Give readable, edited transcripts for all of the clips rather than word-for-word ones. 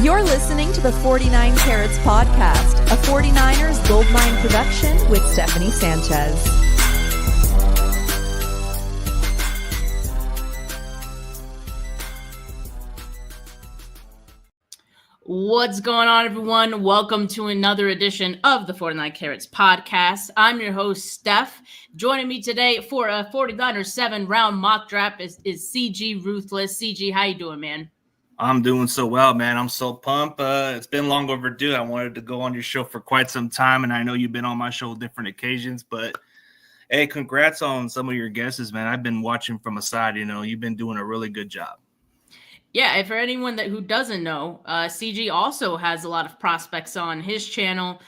You're listening to the 49 Carats Podcast, a 49ers Goldmine production with Stephanie Sanchez. What's going on, everyone? Welcome to another edition of the 49 Carats Podcast. I'm your host, Steph. Joining me today for a 49ers 7-round mock draft is CG Ruthless. CG, how you doing, man? I'm doing so well, man. I'm so pumped. It's been long overdue. I wanted to go on your show for quite some time, and I know you've been on my show different occasions, but hey, congrats on some of your guesses, man. I've been watching from aside. You've been doing a really good job. Yeah, and for anyone who doesn't know, CG also has a lot of prospects on his channel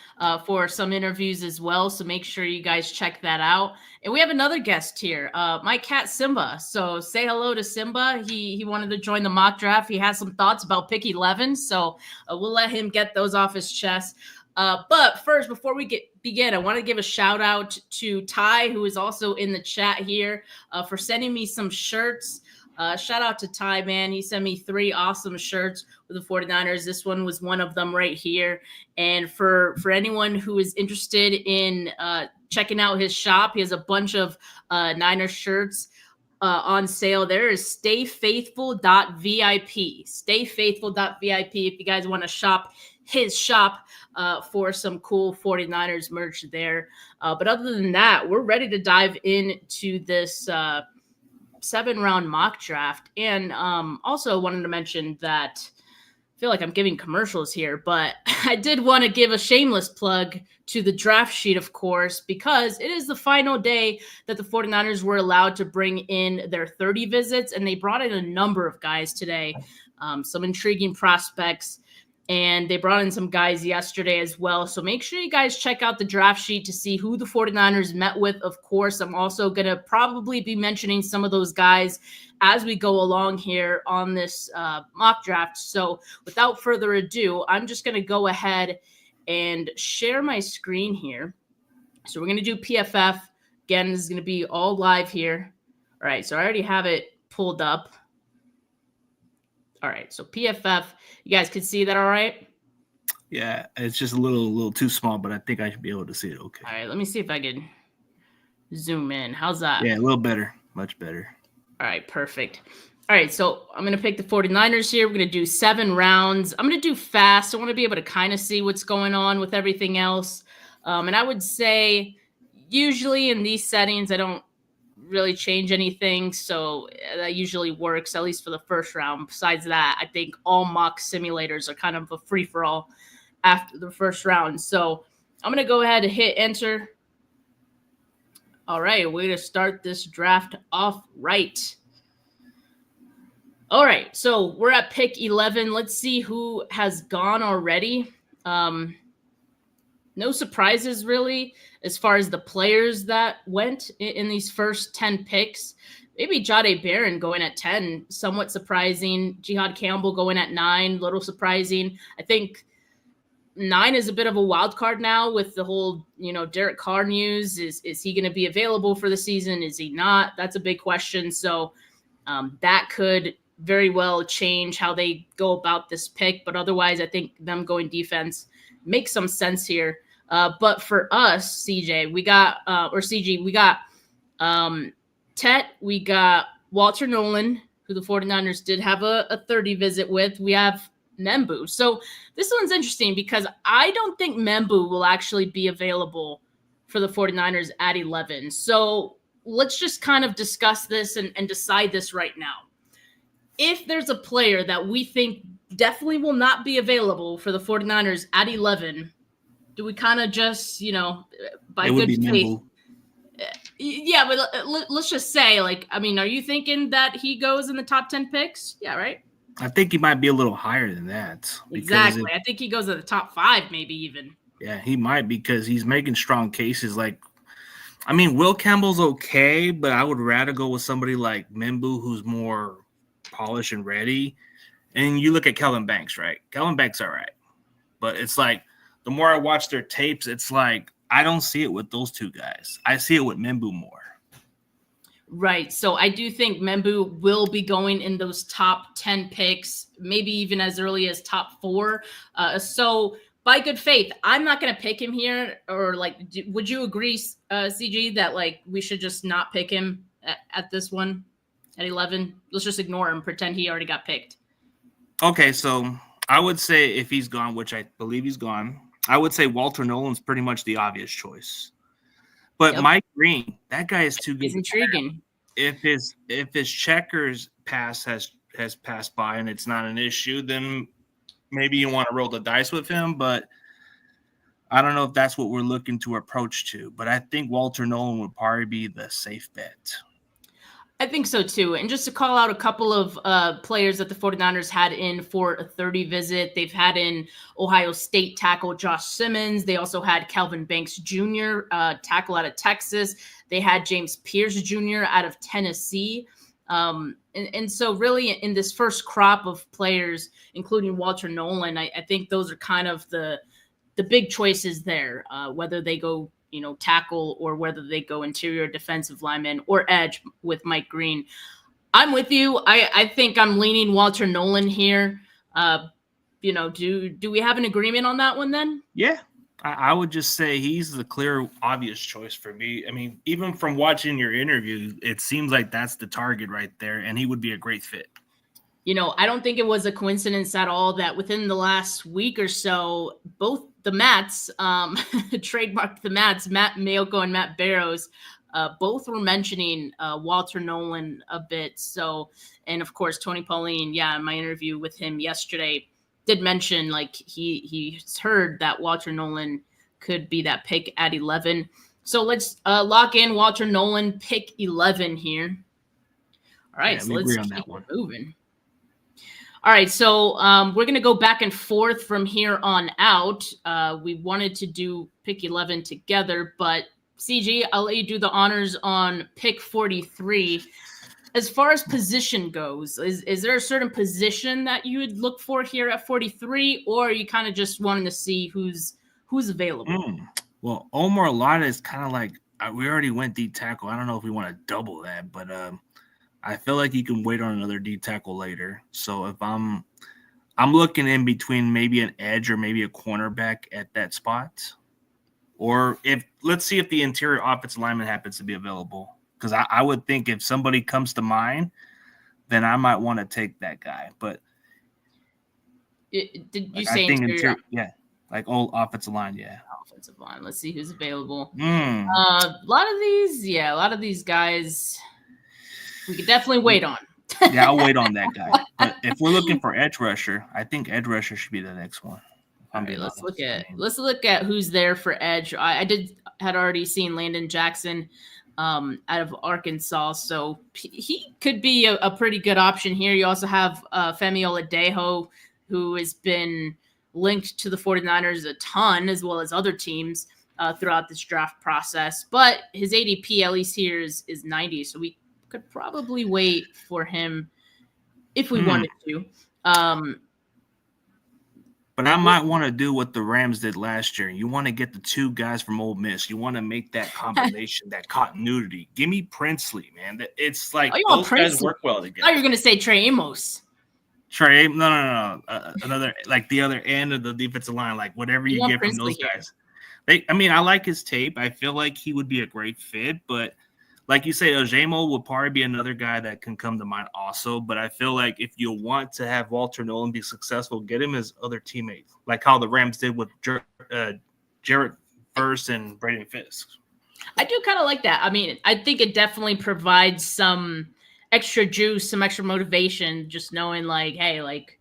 for some interviews as well, so make sure you guys check that out. And we have another guest here, my cat Simba. So say hello to Simba. He wanted to join the mock draft. He has some thoughts about pick 11, so we'll let him get those off his chest. But first, before we begin, I want to give a shout out to Ty, who is also in the chat here, for sending me some shirts. Shout out to Ty, man. He sent me 3 awesome shirts with the 49ers. This one was one of them right here. And for anyone who is interested in checking out his shop, he has a bunch of Niners shirts on sale. There is stayfaithful.vip. Stayfaithful.vip if you guys want to shop his shop for some cool 49ers merch there. But other than that, we're ready to dive into this 7-round mock draft. And also wanted to mention that I feel like I'm giving commercials here, but I did want to give a shameless plug to the draft sheet, of course, because it is the final day that the 49ers were allowed to bring in their 30 visits, and they brought in a number of guys today, some intriguing prospects. And they brought in some guys yesterday as well. So make sure you guys check out the draft sheet to see who the 49ers met with. Of course, I'm also going to probably be mentioning some of those guys as we go along here on this mock draft. So without further ado, I'm just going to go ahead and share my screen here. So we're going to do PFF. Again, this is going to be all live here. All right, so I already have it pulled up. All right, so PFF, you guys can see that all right? Yeah, it's just a little too small, but I think I should be able to see it okay. All right, let me see if I can zoom in. How's that? Yeah, a little better, much better. All right, perfect. All right, so I'm going to pick the 49ers here. We're going to do 7 rounds. I'm going to do fast. I want to be able to kind of see what's going on with everything else. And I would say usually in these settings, I don't really change anything, so that usually works, at least for the first round. Besides that, I think all mock simulators are kind of a free-for-all after the first round. So I'm going to go ahead and hit enter. All right, we're going to start this draft off right. All right, so we're at pick 11. Let's see who has gone already. No surprises, really, as far as the players that went in these first 10 picks. Maybe Jahdae Barron going at 10, somewhat surprising. Jihad Campbell going at 9, little surprising. I think 9 is a bit of a wild card now with the whole, Derek Carr news. Is he going to be available for the season? Is he not? That's a big question. So that could very well change how they go about this pick. But otherwise, I think them going defense makes some sense here. But for us, CG, we got Tet, we got Walter Nolan, who the 49ers did have a 30 visit with. We have Membu. So this one's interesting because I don't think Membu will actually be available for the 49ers at 11. So let's just kind of discuss this and decide this right now. If there's a player that we think definitely will not be available for the 49ers at 11, do we kind of just, by good faith? Yeah, but let's just say, are you thinking that he goes in the top 10 picks? Yeah, right? I think he might be a little higher than that. Exactly. I think he goes in the top 5, maybe even. Yeah, he might, because he's making strong cases. Will Campbell's okay, but I would rather go with somebody like Membu, who's more polished and ready. And you look at Kellen Banks, right? Kellen Banks, all right. But it's like, the more I watch their tapes, it's like I don't see it with those two guys. I see it with Membu more. Right. So I do think Membu will be going in those top 10 picks, maybe even as early as top 4. So by good faith, I'm not going to pick him here. Or like, would you agree, CG, that like we should just not pick him at this one at 11? Let's just ignore him, pretend he already got picked. Okay, so I would say if he's gone, which I believe he's gone, I would say Walter Nolan's pretty much the obvious choice. But Mike Green, that guy is too good. He's intriguing. If his checkers pass has passed by and it's not an issue, then maybe you want to roll the dice with him. But I don't know if that's what we're looking to approach to. But I think Walter Nolan would probably be the safe bet. I think so too. And just to call out a couple of players that the 49ers had in for a 30 visit, they've had in Ohio State tackle Josh Simmons. They also had Calvin Banks Jr., tackle out of Texas. They had James Pierce Jr. out of Tennessee. And so really in this first crop of players, including Walter Nolan, I think those are kind of the big choices there, whether they go tackle or whether they go interior defensive lineman or edge with Mike Green. I'm with you. I think I'm leaning Walter Nolan here. Do we have an agreement on that one then? Yeah, I would just say he's the clear, obvious choice for me. I mean, even from watching your interview, it seems like that's the target right there, and he would be a great fit. I don't think it was a coincidence at all that within the last week or so, both the Mats, trademarked the Mats, Matt Mayoko and Matt Barrows, both were mentioning Walter Nolan a bit. So, and of course, Tony Pauline, in my interview with him yesterday, did mention like he's heard that Walter Nolan could be that pick at 11. So let's lock in Walter Nolan, pick 11 here. All right, so let's keep moving. All right, so we're going to go back and forth from here on out. We wanted to do pick 11 together, but CG, I'll let you do the honors on pick 43. As far as position goes, is there a certain position that you would look for here at 43, or are you kind of just wanting to see who's available? Well, Omar Alada is kind of like, we already went D tackle. I don't know if we want to double that, but I feel like you can wait on another D tackle later. So if I'm looking in between maybe an edge or maybe a cornerback at that spot, or let's see if the interior offensive lineman happens to be available. Because I would think if somebody comes to mind, then I might want to take that guy. But did you say interior? Yeah, like old offensive line. Yeah, offensive line. Let's see who's available. A lot of these guys. We could definitely wait on. Yeah, I'll wait on that guy. But if we're looking for edge rusher, I think edge rusher should be the next one. All right, let's look at who's there for edge. I had already seen Landon Jackson out of Arkansas, so he could be a pretty good option here. You also have Femi Oladejo, who has been linked to the 49ers a ton, as well as other teams throughout this draft process. But his ADP, at least here, is 90, so we could probably wait for him if we wanted to. But I might want to do what the Rams did last year. You want to get the two guys from Ole Miss. You want to make that combination, that continuity. Give me Princely, man. It's like those guys work well together. Oh, you're going to say Trey Amos. No. Another, like the other end of the defensive line, like whatever you get from those guys. I like his tape. I feel like he would be a great fit, but like you say, Ojemo would probably be another guy that can come to mind also. But I feel like if you want to have Walter Nolan be successful, get him his other teammates, like how the Rams did with Jarrett Verse and Braden Fisk. I do kind of like that. I mean, I think it definitely provides some extra juice, some extra motivation, just knowing like, hey, like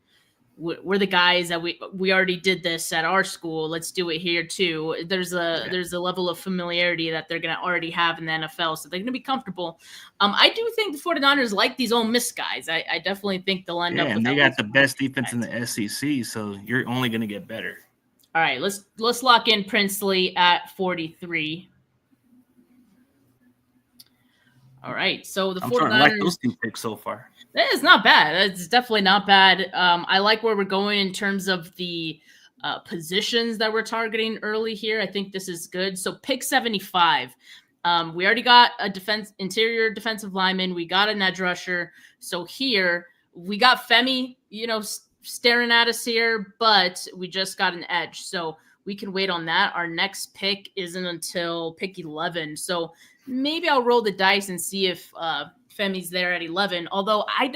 we're the guys that we already did this at our school. Let's do it here too. There's a level of familiarity that they're going to already have in the NFL, so they're going to be comfortable. I do think the 49ers like these Ole Miss guys. I definitely think they'll end up with. And they got the best defense in the SEC, so you're only going to get better. All right, let's lock in Princely at 43. All right, so the 49ers. I like those two picks so far. It's not bad. It's definitely not bad. I like where we're going in terms of the positions that we're targeting early here. I think this is good. So pick 75. We already got a interior defensive lineman. We got an edge rusher. So here we got Femi, staring at us here, but we just got an edge. So we can wait on that. Our next pick isn't until pick 11. So maybe I'll roll the dice and see if Femi's there at 11. Although I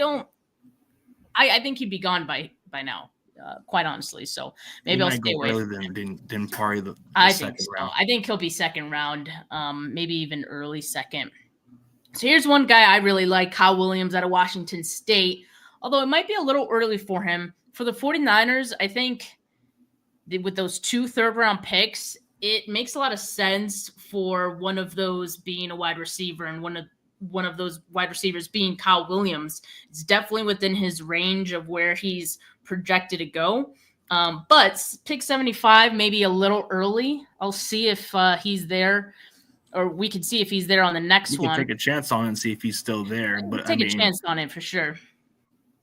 think he'd be gone by now, quite honestly. So maybe I'll stay away. Earlier than probably the I second think so. round. I think he'll be second round, maybe even early second. So here's one guy I really like, Kyle Williams out of Washington State. Although it might be a little early for him. For the 49ers, I think with those 2 third-round picks, it makes a lot of sense for one of those being a wide receiver and one of those wide receivers being Kyle Williams. It's definitely within his range of where he's projected to go. But pick 75, maybe a little early. I'll see if he's there, or we can see if he's there on the next one. Take a chance on it and see if he's still there. But take a chance on it for sure.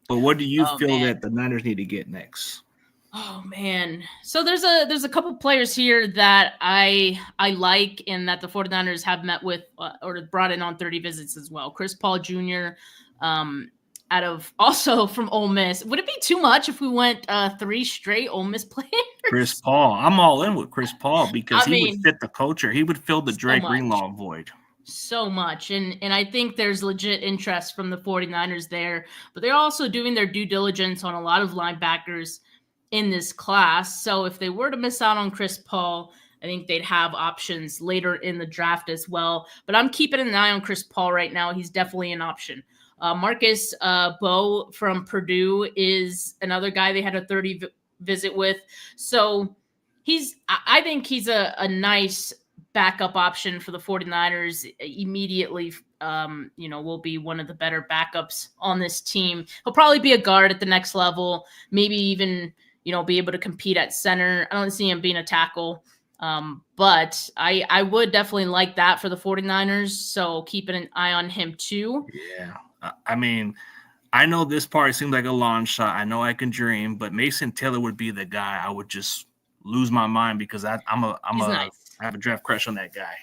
But what do you feel that the Niners need to get next? Oh man. So there's a couple players here that I like and that the 49ers have met with or brought in on 30 visits as well. Chris Paul Jr. Out of also from Ole Miss. Would it be too much if we went 3 straight Ole Miss players? Chris Paul. I'm all in with Chris Paul because he would fit the culture. He would fill the Dre Greenlaw void. So much. And I think there's legit interest from the 49ers there. But they're also doing their due diligence on a lot of linebackers in this class. So if they were to miss out on Chris Paul, I think they'd have options later in the draft as well. But I'm keeping an eye on Chris Paul right now. He's definitely an option. Marcus Bowe from Purdue is another guy they had a 30 visit with. So I think he's a nice backup option for the 49ers immediately. Will be one of the better backups on this team. He'll probably be a guard at the next level, maybe even, be able to compete at center. I don't see him being a tackle. But I would definitely like that for the 49ers. So keeping an eye on him too. Yeah. I mean, I know this part seems like a long shot. I know I can dream, but Mason Taylor would be the guy I would just lose my mind because I have a draft crush on that guy.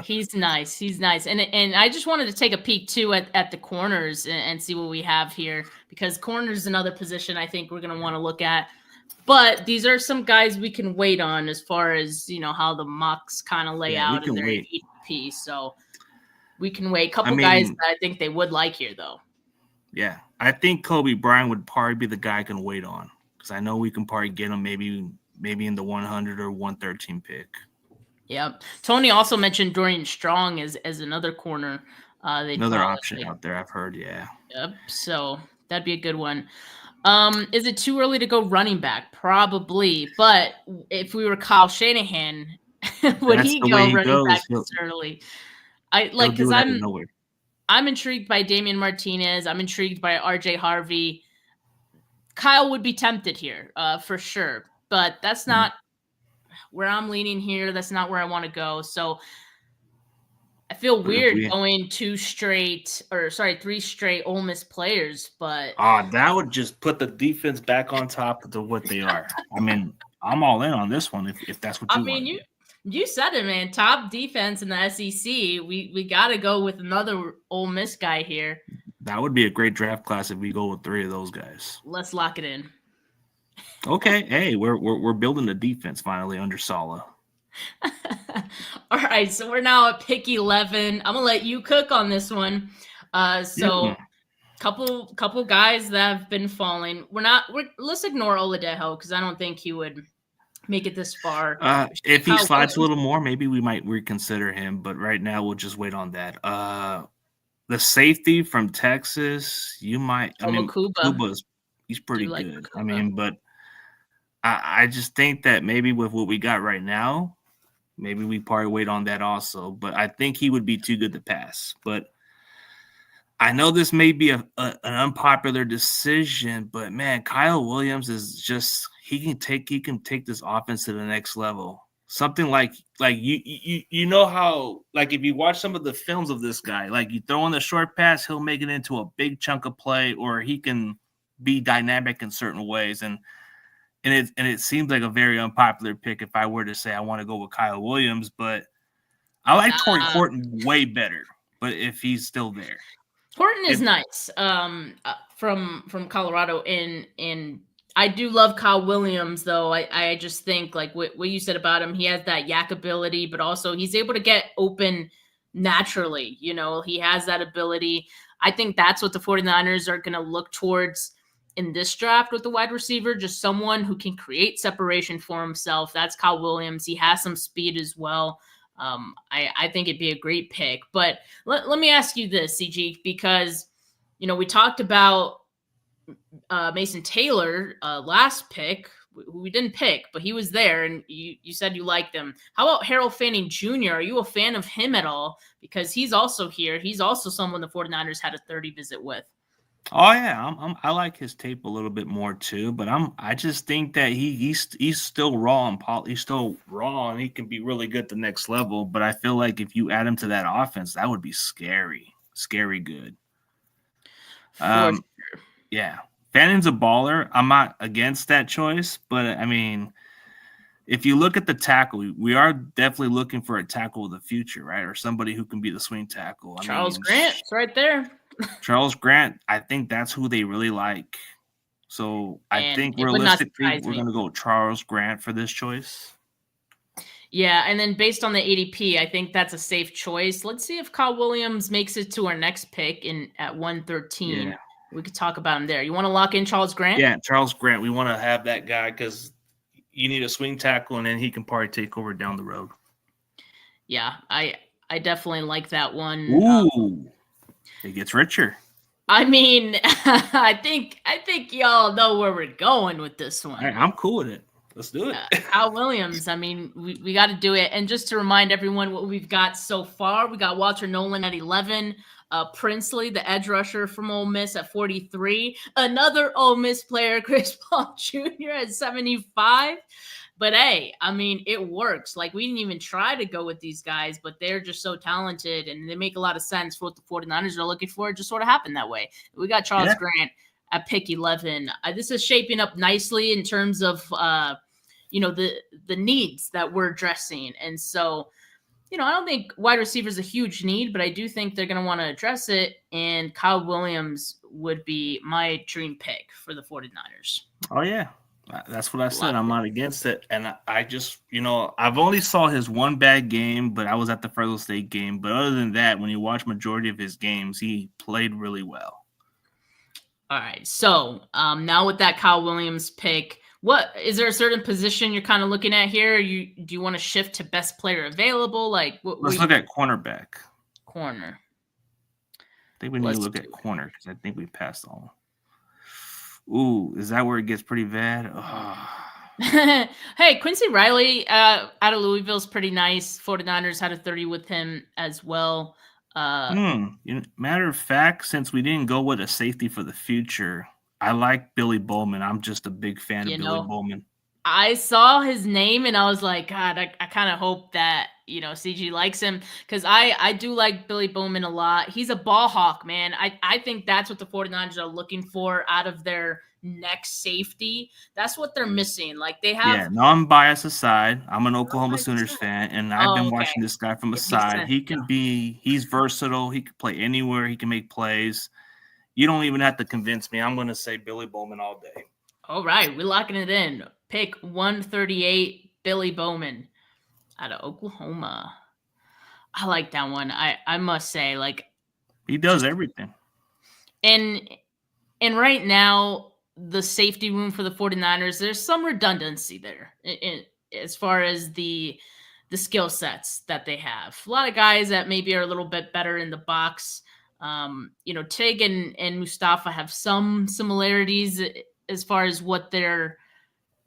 He's nice. He's nice. And I just wanted to take a peek too at the corners and see what we have here, because corners is another position I think we're going to want to look at. But these are some guys we can wait on as far as, how the mocks kind of lay out in their ADP. So we can wait. A couple guys that I think they would like here, though. Yeah. I think Kobe Bryant would probably be the guy I can wait on, because I know we can probably get him maybe in the 100 or 113 pick. Yep. Tony also mentioned Dorian Strong as another corner. Another option out there, I've heard, yeah. Yep. So that'd be a good one. Is it too early to go running back? Probably. But if we were Kyle Shanahan, would he go running back this early? Because I'm intrigued by Damian Martinez. I'm intrigued by RJ Harvey. Kyle would be tempted here, for sure. But that's not where I'm leaning here. That's not where I want to go. So I feel weird going 3 straight Ole Miss players, but that would just put the defense back on top of what they are. I mean, I'm all in on this one if that's what you want. You said it, man. Top defense in the SEC. We got to go with another Ole Miss guy here. That would be a great draft class if we go with 3 of those guys. Let's lock it in. Okay. Hey, we're building the defense finally under Saleh. All right, so we're now at pick 11. I'm gonna let you cook on this one. Couple guys that have been falling. Let's ignore Oladejo because I don't think he would make it this far. If he slides a little more, maybe we might reconsider him. But right now, we'll just wait on that. The safety from Texas, you might. Kuba's he's pretty good. But I just think that maybe with what we got right now, maybe we probably wait on that also. But I think he would be too good to pass. But I know this may be an unpopular decision, but man, Kyle Williams is just he can take this offense to the next level. Something like you know how, like, if you watch some of the films of this guy, like you throw in the short pass, he'll make it into a big chunk of play, or he can be dynamic in certain ways. And it seems like a very unpopular pick if I were to say I want to go with Kyle Williams, but I like Torrey Horton way better, but if he's still there. Horton is nice. From Colorado, and I do love Kyle Williams, though. I just think like what you said about him, he has that yak ability, but also he's able to get open naturally. You know, he has that ability. I think that's what the 49ers are going to look towards in this draft with the wide receiver, just someone who can create separation for himself. That's Kyle Williams. He has some speed as well. I think it'd be a great pick. But let me ask you this, CG, because, you know, we talked about Mason Taylor last pick, who we didn't pick, but he was there, and you said you liked him. How about Harold Fanning Jr.? Are you a fan of him at all? Because he's also here. He's also someone the 49ers had a 30 visit with. Oh yeah, I like his tape a little bit more too, but I just think that he's still raw and he's still raw and he can be really good at the next level. But I feel like if you add him to that offense, that would be scary good. Sure. Yeah, Fanning's a baller. I'm not against that choice, but I mean, if you look at the tackle, we are definitely looking for a tackle of the future, right? Or somebody who can be the swing tackle. Charles Grant, it's right there. Charles Grant, I think that's who they really like. So I think realistically, we're going to go Charles Grant for this choice. Yeah, and then based on the ADP, I think that's a safe choice. Let's see if Kyle Williams makes it to our next pick at 113. Yeah. We could talk about him there. You want to lock in Charles Grant? Yeah, Charles Grant. We want to have that guy because you need a swing tackle, and then he can probably take over down the road. Yeah, I definitely like that one. Ooh. It gets richer. I mean, I think y'all know where we're going with this one. Right, I'm cool with it. Let's do it. Kyle Williams. I mean, we got to do it. And just to remind everyone what we've got so far, we got Walter Nolan at 11, Princely, the edge rusher from Ole Miss, at 43, another Ole Miss player, Chris Paul Jr. at 75. But hey, I mean, it works. Like, we didn't even try to go with these guys, but they're just so talented and they make a lot of sense for what the 49ers are looking for. It just sort of happened that way. We got Charles Grant at pick 11. This is shaping up nicely in terms of, the needs that we're addressing. And so, I don't think wide receiver is a huge need, but I do think they're going to want to address it. And Kyle Williams would be my dream pick for the 49ers. Oh, yeah. That's what I said. I'm not against it. And I just, I've only saw his one bad game, but I was at the Fresno State game. But other than that, when you watch majority of his games, he played really well. All right. So now with that Kyle Williams pick, what is there a certain position you're kind of looking at here? Do you want to shift to best player available? Like, let's look at cornerback. Corner. I think we need to look at corner because I think we passed all. Ooh, is that where it gets pretty bad? Oh. Hey, Quincy Riley out of Louisville is pretty nice. 49ers had a 30 with him as well. Matter of fact, since we didn't go with a safety for the future, I like Billy Bowman. I'm just a big fan of Billy Bowman. I saw his name and I was like, God, I kind of hope that, CG likes him because I do like Billy Bowman a lot. He's a ball hawk, man. I think that's what the 49ers are looking for out of their next safety. That's what they're missing. Like they have. Yeah, non-bias aside, I'm an Oklahoma Sooners fan, and I've been watching this guy from the side. He's versatile. He can play anywhere. He can make plays. You don't even have to convince me. I'm going to say Billy Bowman all day. All right, we're locking it in. Pick 138, Billy Bowman out of Oklahoma. I like that one. I must say, like, he does everything. And right now, the safety room for the 49ers, there's some redundancy there as far as the skill sets that they have. A lot of guys that maybe are a little bit better in the box. Tig and Mustafa have some similarities as far as what they're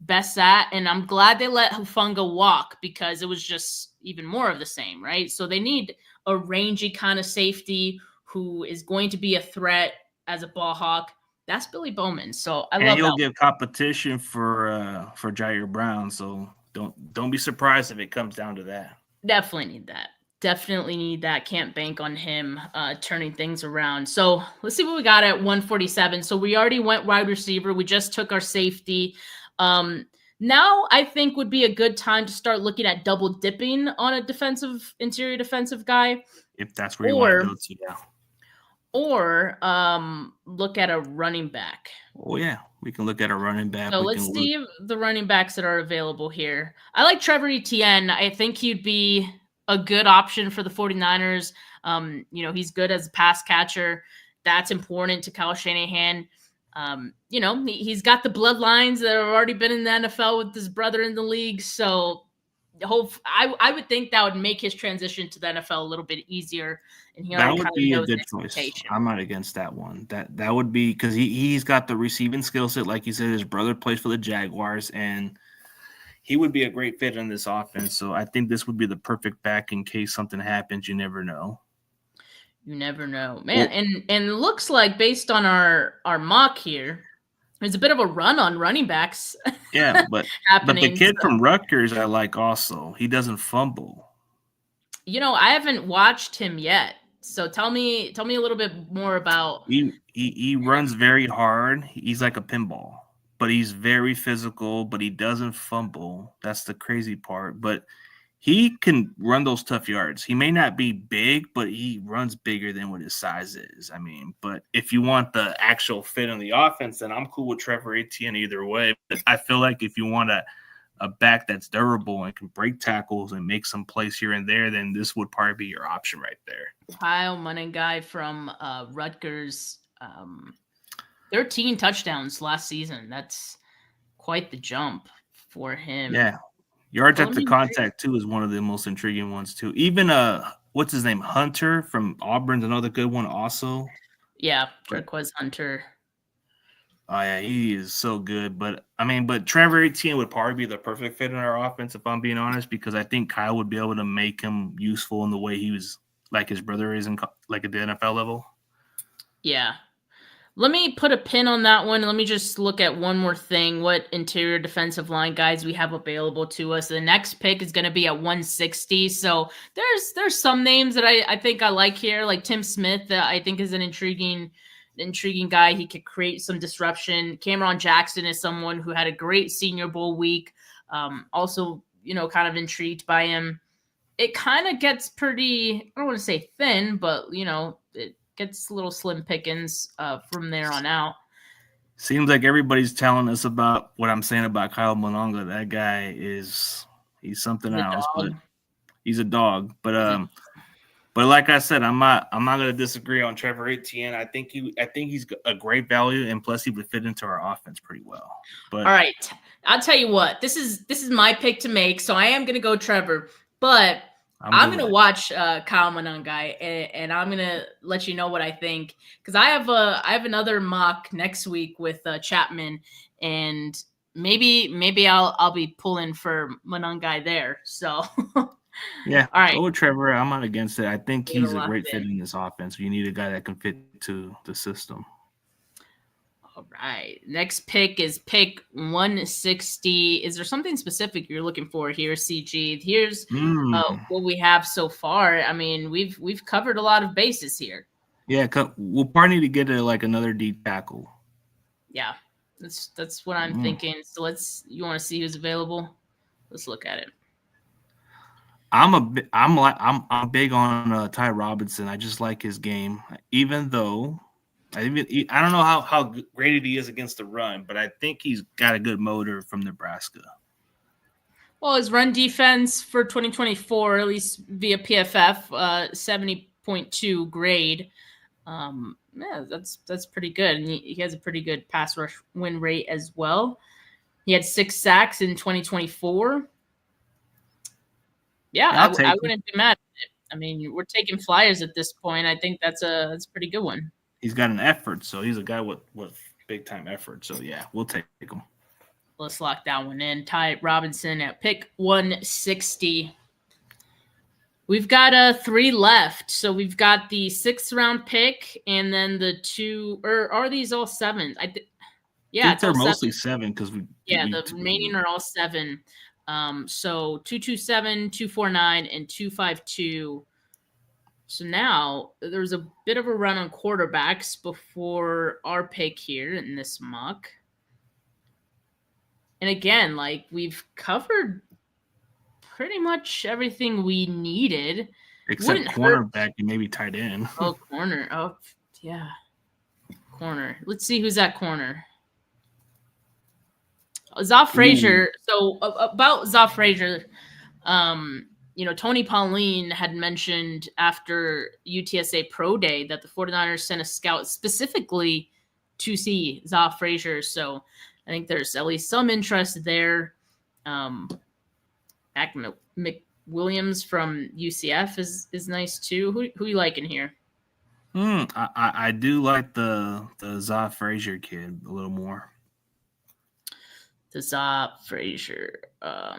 best at, and I'm glad they let Hufanga walk because it was just even more of the same, right? So they need a rangy kind of safety who is going to be a threat as a ball hawk. That's Billy Bowman. So I love that. And you'll give competition for Jair Brown, so don't be surprised if it comes down to that. Definitely need that. Can't bank on him turning things around. So let's see what we got at 147. So we already went wide receiver. We just took our safety. Now I think would be a good time to start looking at double dipping on a interior defensive guy, If that's where you want to or go to, yeah. Look at a running back. Oh yeah, we can look at a running back. So We let's can look. see the running backs that are available here. I like Trevor Etienne. I think he'd be a good option for the 49ers. He's good as a pass catcher. That's important to Kyle Shanahan. He's got the bloodlines that have already been in the NFL with his brother in the league. So I would think that would make his transition to the NFL a little bit easier. And he That already would kind of be a knows the good choice. expectation. I'm not against that one. That would be because he's got the receiving skill set, like you said. His brother plays for the Jaguars, and he would be a great fit in this offense. So I think this would be the perfect back in case something happens. You never know. You never know, man. And it looks like based on our mock here, there's a bit of a run on running backs. Yeah, but happening. the kid from Rutgers I like also. He doesn't fumble. I haven't watched him yet. So tell me a little bit more about. He runs very hard. He's like a pinball, but he's very physical. But he doesn't fumble. That's the crazy part. But he can run those tough yards. He may not be big, but he runs bigger than what his size is. I mean, but if you want the actual fit in the offense, then I'm cool with Trevor Etienne either way. But I feel like if you want a back that's durable and can break tackles and make some plays here and there, then this would probably be your option right there. Kyle Monengai from Rutgers, 13 touchdowns last season. That's quite the jump for him. Yeah. Yards at the contact, too, is one of the most intriguing ones, too. Even, what's his name? Hunter from Auburn's another good one also. Yeah, Jerquez Hunter. Oh, yeah, he is so good. But Trevor Etienne would probably be the perfect fit in our offense, if I'm being honest, because I think Kyle would be able to make him useful in the way he was, like his brother is, like at the NFL level. Yeah. Let me put a pin on that one. Let me just look at one more thing. What interior defensive line guys we have available to us. The next pick is going to be at 160. So there's some names that I think I like here, like Tim Smith, that I think is an intriguing guy. He could create some disruption. Cameron Jackson is someone who had a great Senior Bowl week. Also, kind of intrigued by him. It kind of gets pretty, I don't want to say thin, but, it gets a little slim pickings from there on out. Seems like everybody's telling us about what I'm saying about Kyle Mononga. That guy he's something else, but he's a dog. But like I said, I'm not going to disagree on Trevor Etienne. I think he's a great value, and plus he would fit into our offense pretty well. But all right, I'll tell you what. This is my pick to make, so I am going to go Trevor, but I'm going to watch Kyle Monongai, and I'm going to let you know what I think, because I have another mock next week with Chapman, and maybe I'll be pulling for Monongai there. So yeah, all right, go with Trevor. I'm not against it. I think he's a great fit in this offense. You need a guy that can fit to the system. All right. Next pick is pick 160. Is there something specific you're looking for here, CG? Here's what we have so far. I mean, we've covered a lot of bases here. Yeah, we'll probably need to get another D tackle. Yeah, that's what I'm thinking. So you want to see who's available? Let's look at it. I'm big on Ty Robinson. I just like his game, even though. I don't know how great he is against the run, but I think he's got a good motor from Nebraska. Well, his run defense for 2024, at least via PFF, 70.2 grade. Yeah, that's pretty good. And he has a pretty good pass rush win rate as well. He had 6 sacks in 2024. Yeah, I wouldn't be mad at it. I mean, we're taking flyers at this point. I think that's a pretty good one. He's got an effort, so he's a guy with big time effort. So yeah, we'll take him. Let's lock that one in. Ty Robinson at pick 160. We've got 3 left. So we've got the 6th round pick, and then the 2. Or are these all 7? I think they're mostly 7 because the remaining are all 7. So 227, 249, and 252. So now there's a bit of a run on quarterbacks before our pick here in this mock. And again, like we've covered pretty much everything we needed. Except Wouldn't hurt. cornerback and maybe tight end. Oh, corner. Oh, yeah. Corner. Let's see who's at corner. Zoff Frazier. So about Zoff Frazier, Tony Pauline had mentioned after UTSA Pro Day that the 49ers sent a scout specifically to see Zoff Frazier. So I think there's at least some interest there. Mac McWilliams from UCF is nice too. Who you liking here? I do like the Zoff Frazier kid a little more. The Zoff Frazier. All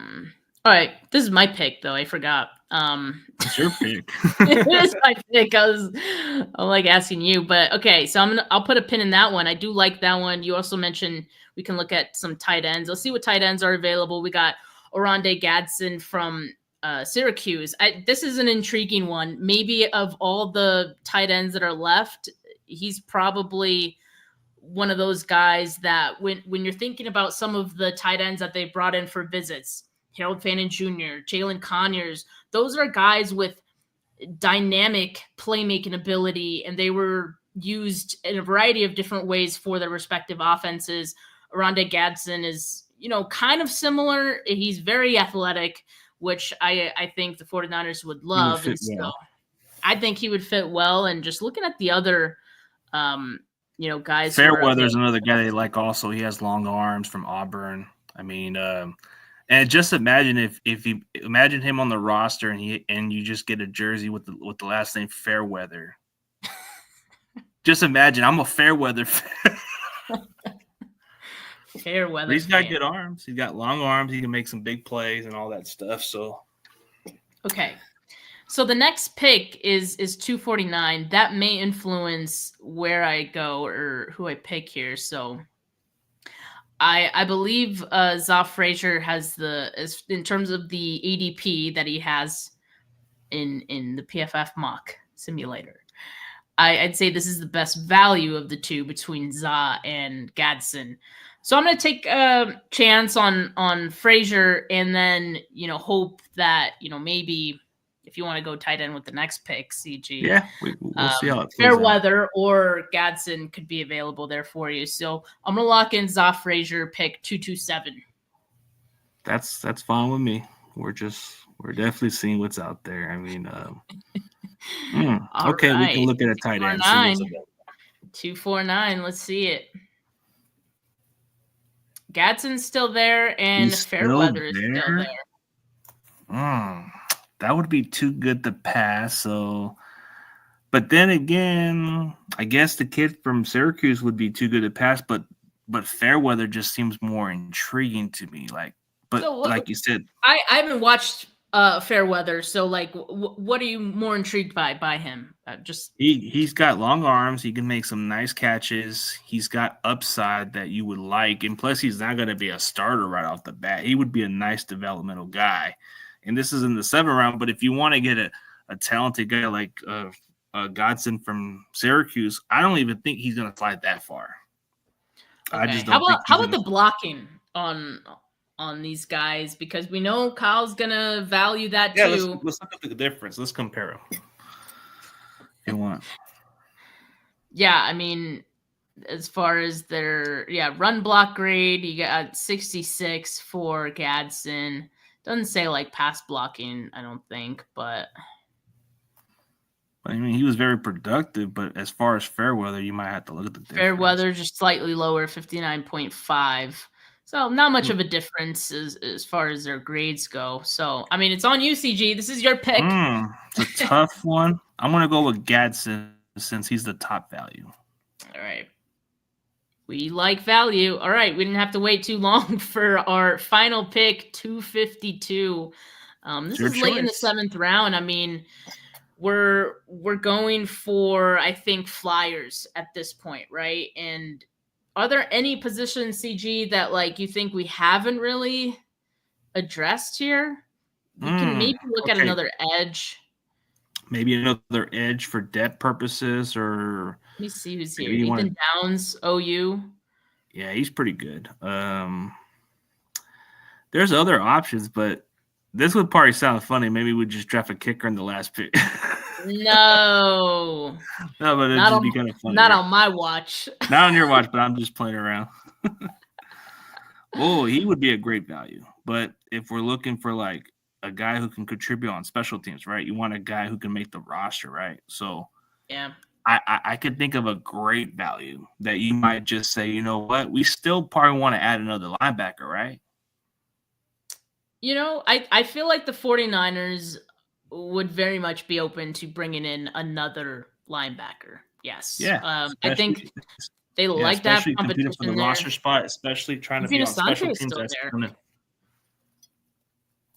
right, this is my pick though. I forgot. It's your pick. It is my pick. I'm like asking you, but okay. So I'll put a pin in that one. I do like that one. You also mentioned we can look at some tight ends. Let's see what tight ends are available. We got Oronde Gadsden from Syracuse. This is an intriguing one. Maybe of all the tight ends that are left, he's probably one of those guys that when you're thinking about some of the tight ends that they brought in for visits, Harold Fannin Jr., Jalen Conyers, those are guys with dynamic playmaking ability, and they were used in a variety of different ways for their respective offenses. Oronde Gadsden is, kind of similar. He's very athletic, which I think the 49ers would love. And so I think he would fit well. And just looking at the other, guys. Fairweather's another guy they like also. He has long arms from Auburn. I mean, and just imagine if you imagine him on the roster and you just get a jersey with the last name Fairweather. Just imagine, I'm a Fairweather fan. Fairweather. He's got good arms. He's got long arms. He can make some big plays and all that stuff. So, okay. So the next pick is 249. That may influence where I go or who I pick here. So I believe Zoff Frazier has in terms of the ADP that he has in the PFF mock simulator. I'd say this is the best value of the two between Za and Gadsden. So I'm going to take a chance on Frazier and then, hope that, maybe if you want to go tight end with the next pick, CG. Yeah, we'll see how it plays Fairweather or Gadsden could be available there for you. So I'm going to lock in Zoff Frazier, pick 227. That's fine with me. We're definitely seeing what's out there. I mean, okay, right. We can look at a tight end. 249. Let's see it. Gadsden's still there, and Fairweather is still there. That would be too good to pass. So, but then again, I guess the kid from Syracuse would be too good to pass. But Fairweather just seems more intriguing to me. Like you said, I haven't watched Fairweather. So, what are you more intrigued by him? He's got long arms. He can make some nice catches. He's got upside that you would like, and plus, he's not going to be a starter right off the bat. He would be a nice developmental guy. And this is in the 7th round. But if you want to get a talented guy like Gadsden from Syracuse, I don't even think he's going to slide that far. Okay. I just don't. How about the blocking on these guys? Because we know Kyle's going to value that too. Let's look at the difference. Let's compare them. If you want. Yeah, I mean, as far as their run block grade, you got 66 for Gadsden. Doesn't say pass blocking, I don't think, but I mean, he was very productive. But as far as Fairweather, you might have to look at the difference. Fairweather just slightly lower, 59.5. So not much of a difference as far as their grades go. So I mean, it's on UCG. This is your pick. It's a tough one. I'm gonna go with Gadsden since he's the top value. All right. We like value. All right. We didn't have to wait too long for our final pick, 252. This is late in the 7th round. I mean, we're going for, I think, flyers at this point, right? And are there any positions, CG, that you think we haven't really addressed here? We can maybe look at another edge. Maybe another edge for depth purposes, or let me see who's here. Ethan Downs, OU. Yeah, he's pretty good. There's other options, but this would probably sound funny. Maybe we just draft a kicker in the last pick. No, No, but it'd not just on, be kind of funny. not Right? on my watch. Not on your watch, but I'm just playing around. Oh, he would be a great value. But if we're looking for like a guy who can contribute on special teams, right? You want a guy who can make the roster, right? So Yeah. I could think of a great value that you might just say, you know what? We still probably want to add another linebacker, right? You know, I feel like the 49ers would very much be open to bringing in another linebacker. Yes. Yeah. I think they like to have especially competing competition for the there. roster spot, especially trying to be Gina on special Sante is teams. still That's there. gonna,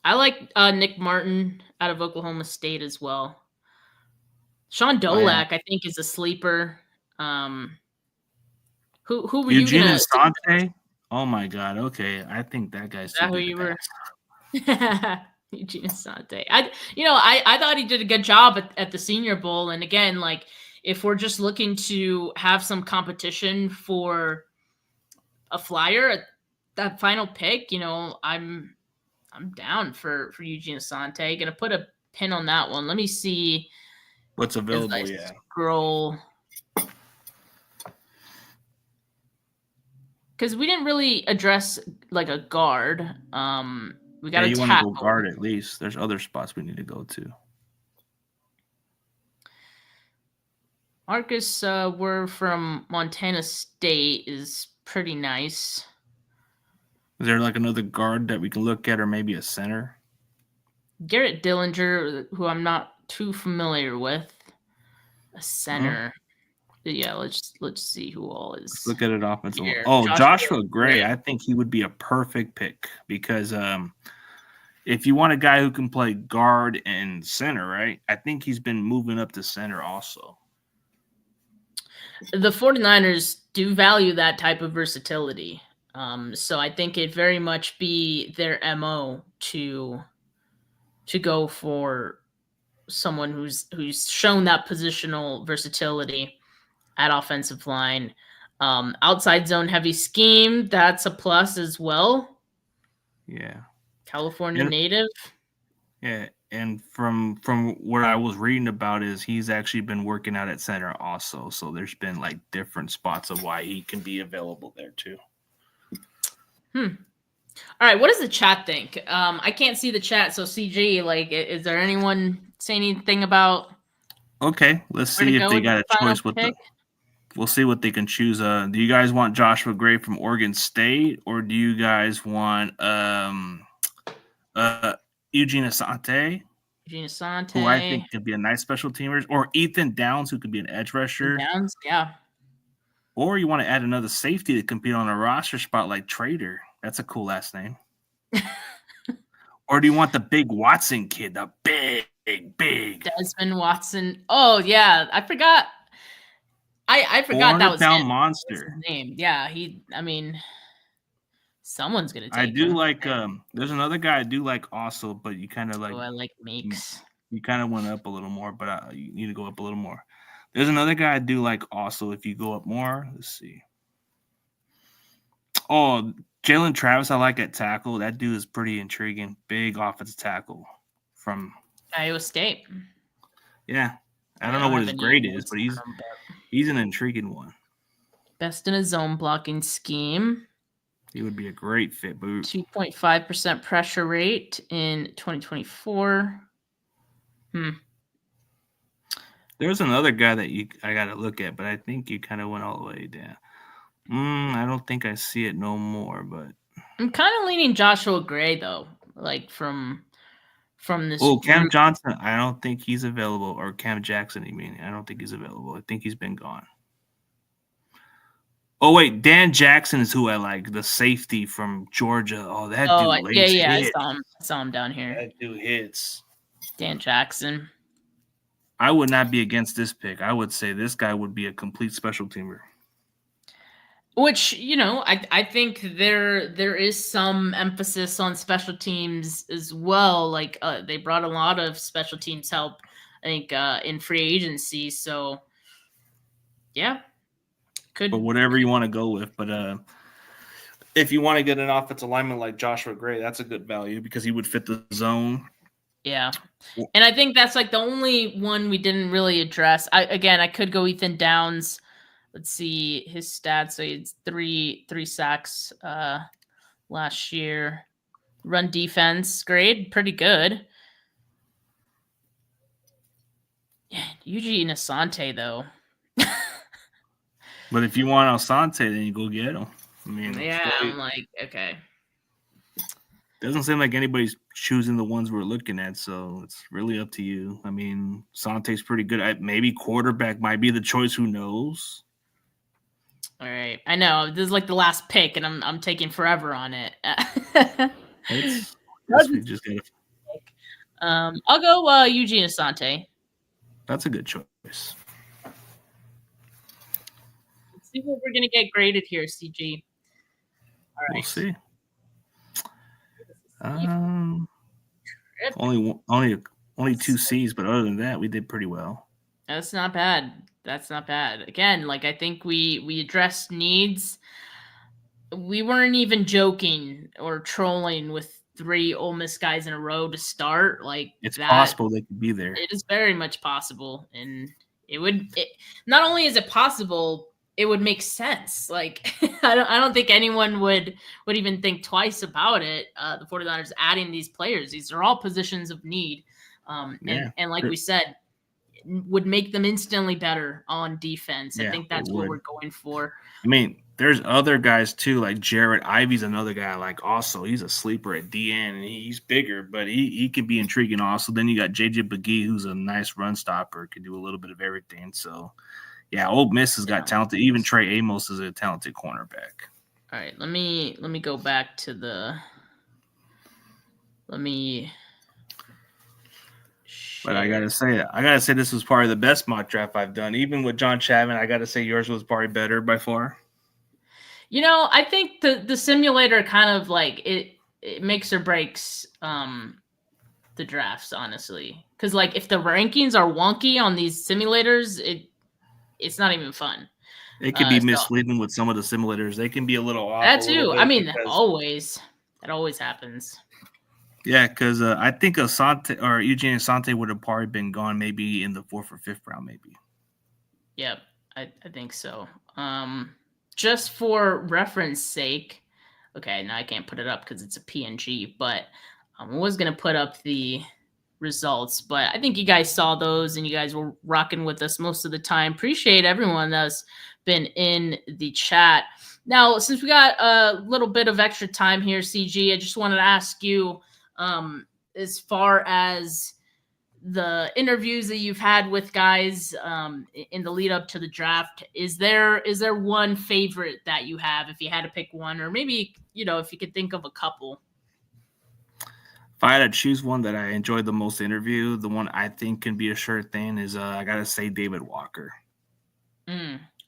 I like Nick Martin out of Oklahoma State as well. Sean Oh, yeah. Dolak, I think, is a sleeper. Who were Eugene you and gonna? Sante. Oh my god. Okay, I think that guy's Is too that who good you to were? pass. Eugene Asante. I thought he did a good job at the Senior Bowl. And again, like if we're just looking to have some competition for a flyer at that final pick, you know, I'm down for Eugene Asante. Gonna put a pin on that one. Let me see What's as available? I Yeah. scroll. Because we didn't really address like a guard. We got Yeah, a you want to tackle. go guard at least. There's other spots we need to go to. Marcus Were from Montana State is pretty nice. Is there like another guard that we can look at, or maybe a center? Garrett Dillinger, who I'm not too familiar with, a center. Yeah, let's see who all is. Let's look at it offensive. here. Oh, Joshua Gray. I think he would be a perfect pick because if you want a guy who can play guard and center, right? I think he's been moving up to center also. The 49ers do value that type of versatility. So I think it very much be their MO to go for someone who's shown that positional versatility at offensive line. Outside zone heavy scheme, that's a plus as well. Yeah. California native. Yeah, and from what I was reading about is he's actually been working out at center also. So there's been like different spots of why he can be available there too. All right, what does the chat think? I can't see the chat, so CG, like, is there anyone saying anything about? Okay, let's see if they got a choice with the. We'll see what they can choose. Do you guys want Joshua Gray from Oregon State, or do you guys want Eugene Asante? Eugene Asante, who I think could be a nice special teamer, or Ethan Downs, who could be an edge rusher. Downs, yeah. Or you want to add another safety to compete on a roster spot like Trader. That's a cool last name. Or do you want the big Watson kid, the big Desmond Watson? Oh yeah, I forgot. I forgot that was down monster his name. Yeah, someone's gonna take. I do him. like. There's another guy I do like also, but you kind of like. Oh, I like Makes. You kind of went up a little more, but you need to go up a little more. There's another guy I do like also. If you go up more, let's see. Oh, Jalen Travis, I like at tackle. That dude is pretty intriguing. Big offensive tackle from Iowa State. Yeah, I don't know what his grade is, but he's an intriguing one. Best in a zone blocking scheme. He would be a great fit. 2.5% pressure rate in 2024. There's another guy that I got to look at, but I think you kind of went all the way down. I don't think I see it no more, but I'm kind of leaning Joshua Gray though, like from this. Oh, Cam Johnson, I don't think he's available, or Cam Jackson. I don't think he's available. I think he's been gone. Oh wait, Dan Jackson is who I like, the safety from Georgia. Oh, that dude. Yeah, I saw him down here. That dude hits. Dan Jackson. I would not be against this pick. I would say this guy would be a complete special teamer. Which, I think there is some emphasis on special teams as well. Like they brought a lot of special teams help, I think, in free agency. So, yeah. But whatever you want to go with. But if you want to get an offensive lineman like Joshua Gray, that's a good value because he would fit the zone. Yeah. And I think that's like the only one we didn't really address. I could go Ethan Downs. Let's see his stats. So it's three sacks last year. Run defense grade, pretty good. Yeah, Eugene Asante though. But if you want Asante, then you go get him. I mean, yeah, I'm like, okay. Doesn't seem like anybody's choosing the ones we're looking at, so it's really up to you. I mean, Sante's pretty good. Maybe quarterback might be the choice. Who knows? All right, I know this is like the last pick, and I'm taking forever on it. We just gotta. I'll go Eugene Asante. That's a good choice. Let's see what we're gonna get graded here, CG. All right, we'll see. Only 2 C's, but other than that, we did pretty well. That's not bad. That's not bad. Again, like I think we addressed needs. We weren't even joking or trolling with 3 Ole Miss guys in a row to start. Like it's possible they could be there. It is very much possible, and not only is it possible, it would make sense. Like I don't think anyone would even think twice about it. The 49ers adding these players. These are all positions of need. And like we said, would make them instantly better on defense. I think that's what we're going for. I mean, there's other guys too, like Jared Ivey's another guy. Like also, he's a sleeper at DN, and he's bigger, but he can be intriguing. Also, then you got JJ McGee, who's a nice run stopper, can do a little bit of everything. So, yeah, Ole Miss has got talented. Even Trey Amos is a talented cornerback. All right, let me go back to the. But I gotta say, this was probably the best mock draft I've done. Even with John Chapman, I gotta say yours was probably better by far. You know, I think the simulator kind of like it makes or breaks the drafts, honestly. Because like if the rankings are wonky on these simulators, it's not even fun. It could be misleading with some of the simulators. They can be a little off. That too. I mean, always. That always happens. Yeah, because I think Asante or Eugene Asante would have probably been gone maybe in the 4th or 5th round, maybe. Yep, I think so. Just for reference sake, okay, now I can't put it up because it's a PNG, but I was going to put up the results, but I think you guys saw those and you guys were rocking with us most of the time. Appreciate everyone that's been in the chat. Now, since we got a little bit of extra time here, CG, I just wanted to ask you, as far as the interviews that you've had with guys in the lead up to the draft, is there one favorite that you have if you had to pick one, or maybe, if you could think of a couple? If I had to choose one that I enjoyed the most interview, the one I think can be a sure thing is I got to say David Walker.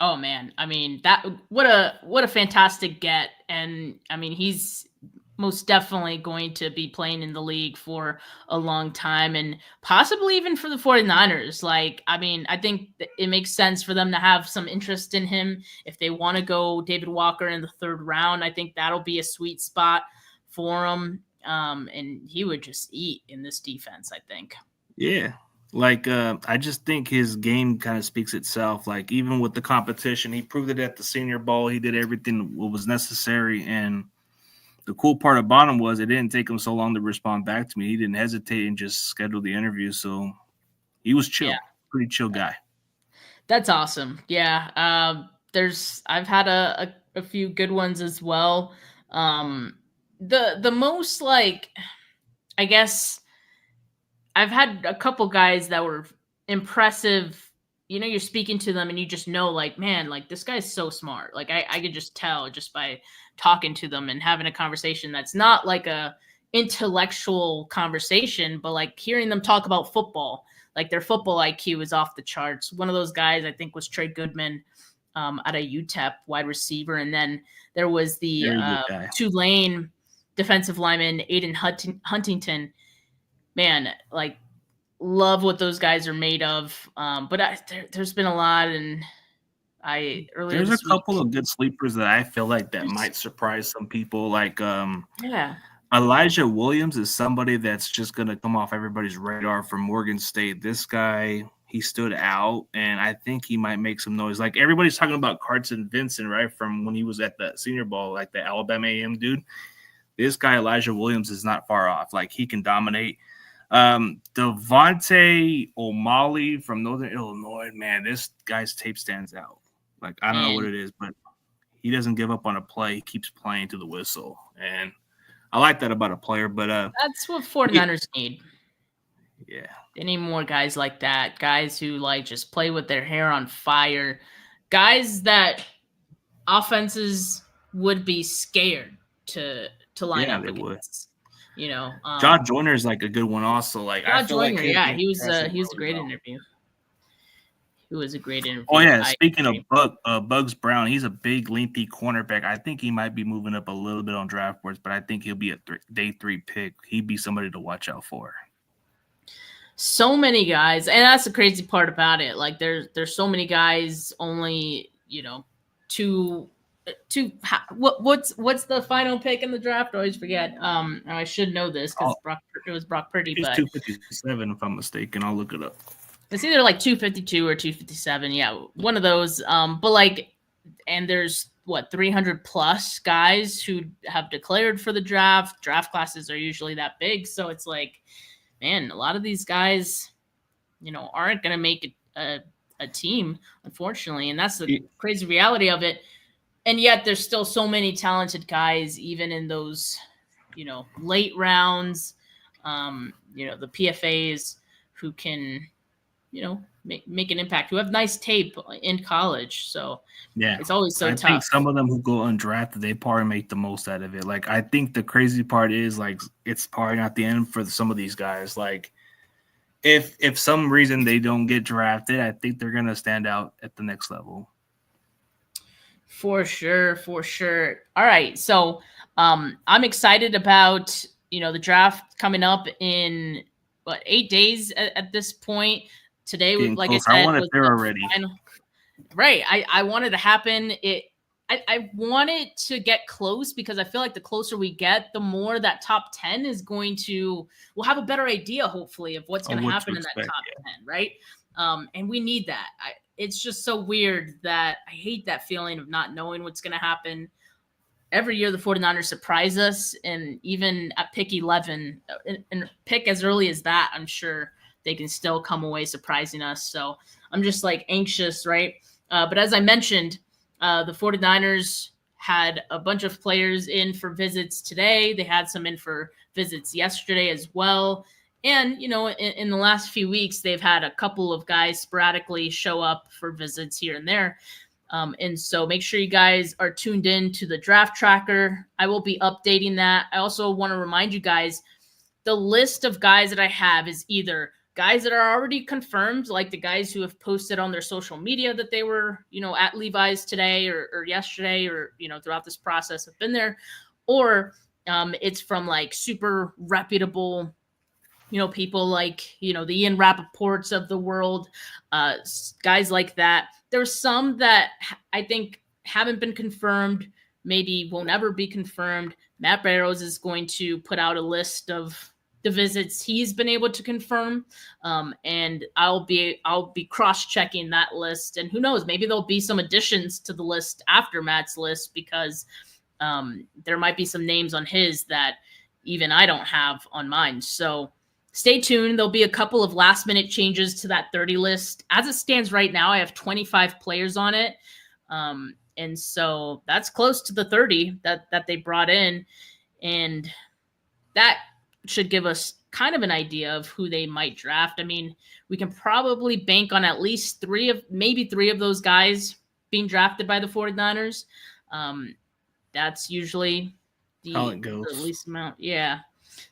Oh man. I mean, what a fantastic get. And I mean, he's most definitely going to be playing in the league for a long time and possibly even for the 49ers. Like, I mean, I think it makes sense for them to have some interest in him. If they want to go David Walker in the 3rd round, I think that'll be a sweet spot for him. And he would just eat in this defense, I think. Yeah. Like, I just think his game kind of speaks itself. Like, even with the competition, he proved it at the Senior Bowl. He did everything what was necessary, and the cool part about him was it didn't take him so long to respond back to me. He didn't hesitate and just scheduled the interview. So he was chill, pretty chill guy. That's awesome. Yeah. I've had a few good ones as well. The most, like, I guess I've had a couple guys that were impressive. You're speaking to them and you just know, like, man, like this guy's so smart. Like I could just tell just by talking to them and having a conversation that's not like a intellectual conversation, but like hearing them talk about football, like their football IQ is off the charts. One of those guys I think was Trey Goodman out of UTEP, wide receiver. And then there was the Tulane defensive lineman, Aiden Huntington. Man, like, love what those guys are made of. But there's been a lot, and Earlier There's a this week. couple of good sleepers that I feel like that might surprise some people. Like Yeah. Elijah Williams is somebody that's just gonna come off everybody's radar from Morgan State. This guy, he stood out, and I think he might make some noise. Like everybody's talking about Carson Vincent, right? From when he was at the Senior Bowl, like the Alabama AM dude. This guy, Elijah Williams, is not far off. Like he can dominate. Devontae O'Malley from Northern Illinois, man, this guy's tape stands out. Like I don't know what it is, but he doesn't give up on a play. He keeps playing to the whistle, and I like that about a player. But that's what 49ers need. Yeah, they need more guys like that. Guys who like just play with their hair on fire. Guys that offenses would be scared to line up against. You know, Josh Joyner is like a good one also. Like I feel Joyner, like he was a great interview. He was a great interview. Oh yeah, speaking of Bugs Brown, he's a big, lengthy cornerback. I think he might be moving up a little bit on draft boards, but I think he'll be a day 3 pick. He'd be somebody to watch out for. So many guys, and that's the crazy part about it. Like there's so many guys. Only what's the final pick in the draft? I always forget. I should know this because it was Brock Purdy. It's but 257 if I'm mistaken. I'll look it up. It's either like 252 or 257. Yeah, one of those. But like, and there's 300 plus guys who have declared for the draft. Draft classes are usually that big, so it's like, man, a lot of these guys, aren't going to make a team, unfortunately, and that's the crazy reality of it. And yet there's still so many talented guys, even in those, late rounds, the PFAs who can, make an impact, who have nice tape in college. So yeah, it's always so tough. I think some of them who go undrafted, they probably make the most out of it. Like, I think the crazy part is, like, it's probably not the end for some of these guys. Like, if some reason they don't get drafted, I think they're going to stand out at the next level. For sure. All right. So I'm excited about, the draft coming up in 8 days at this point. Today, like close. I said, I want it there already. Right. I want it to happen. I want it to get close because I feel like the closer we get, the more that top 10 is we'll have a better idea, hopefully, of what's going to happen in that top 10. Right. And we need that. It's just so weird that I hate that feeling of not knowing what's going to happen. Every year, the 49ers surprise us. And even at pick 11 and pick as early as that, I'm sure they can still come away surprising us. So I'm just like anxious, right? But as I mentioned, the 49ers had a bunch of players in for visits today. They had some in for visits yesterday as well. And, in the last few weeks, they've had a couple of guys sporadically show up for visits here and there. And so make sure you guys are tuned in to the draft tracker. I will be updating that. I also want to remind you guys, the list of guys that I have is either guys that are already confirmed, like the guys who have posted on their social media that they were, at Levi's today or yesterday or, throughout this process have been there, or it's from like super reputable, people like, the Ian Rappaports of the world, guys like that. There's some that I think haven't been confirmed, maybe won't ever be confirmed. Matt Barrows is going to put out a list of the visits he's been able to confirm. And I'll be cross-checking that list. And who knows, maybe there'll be some additions to the list after Matt's list because there might be some names on his that even I don't have on mine. So stay tuned. There'll be a couple of last-minute changes to that 30 list. As it stands right now, I have 25 players on it. And so that's close to the 30 that they brought in. And that should give us kind of an idea of who they might draft. I mean, we can probably bank on at least maybe three of those guys being drafted by the 49ers. That's usually the least amount. Yeah.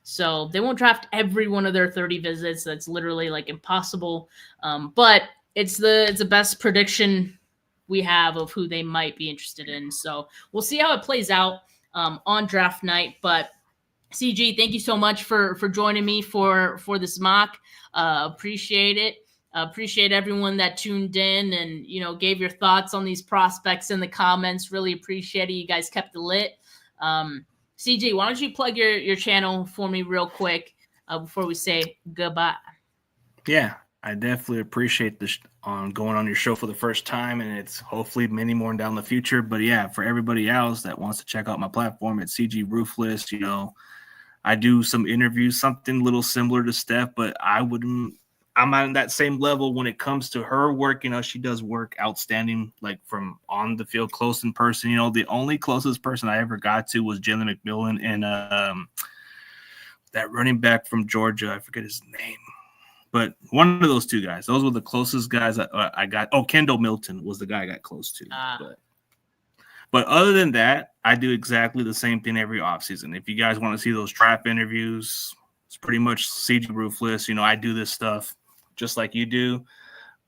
So they won't draft every one of their 30 visits. That's literally like impossible. But it's the best prediction we have of who they might be interested in. So we'll see how it plays out on draft night. But CG, thank you so much for joining me for this mock. Appreciate it. Appreciate everyone that tuned in and, gave your thoughts on these prospects in the comments. Really appreciate it. You guys kept it lit. CJ, why don't you plug your channel for me real quick before we say goodbye? Yeah, I definitely appreciate this on going on your show for the first time, and it's hopefully many more down the future. But yeah, for everybody else that wants to check out my platform, it's CG Ruthless. I do some interviews, something a little similar to Steph, but I'm on that same level when it comes to her work. She does work outstanding, like from on the field, close in person. The only closest person I ever got to was Jalen McMillan and that running back from Georgia. I forget his name. But one of those two guys, those were the closest guys I got. Oh, Kendall Milton was the guy I got close to. But other than that, I do exactly the same thing every offseason. If you guys want to see those draft interviews, it's pretty much CG Ruthless. I do this stuff just like you do.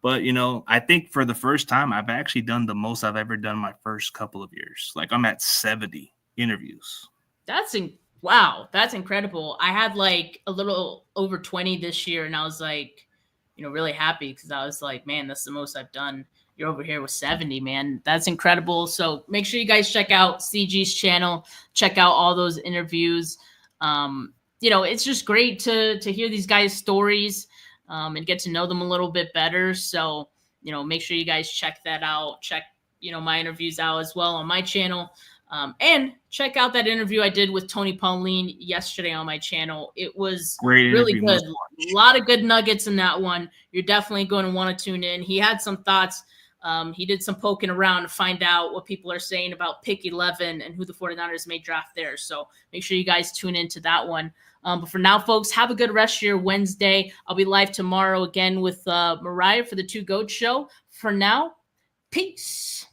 But, I think for the first time, I've actually done the most I've ever done my first couple of years. Like I'm at 70 interviews. Wow, that's incredible. I had like a little over 20 this year, and I was like, really happy because I was like, man, that's the most I've done. You're over here with 70, man. That's incredible. So make sure you guys check out CG's channel, check out all those interviews. It's just great to hear these guys' stories and get to know them a little bit better. So, make sure you guys check that out. Check, my interviews out as well on my channel. And check out that interview I did with Tony Pauline yesterday on my channel. It was really good. A lot of good nuggets in that one. You're definitely going to want to tune in. He had some thoughts. He did some poking around to find out what people are saying about pick 11 and who the 49ers may draft there. So make sure you guys tune into that one. But for now, folks, have a good rest of your Wednesday. I'll be live tomorrow again with Mariah for the Two Goats Show. For now, peace.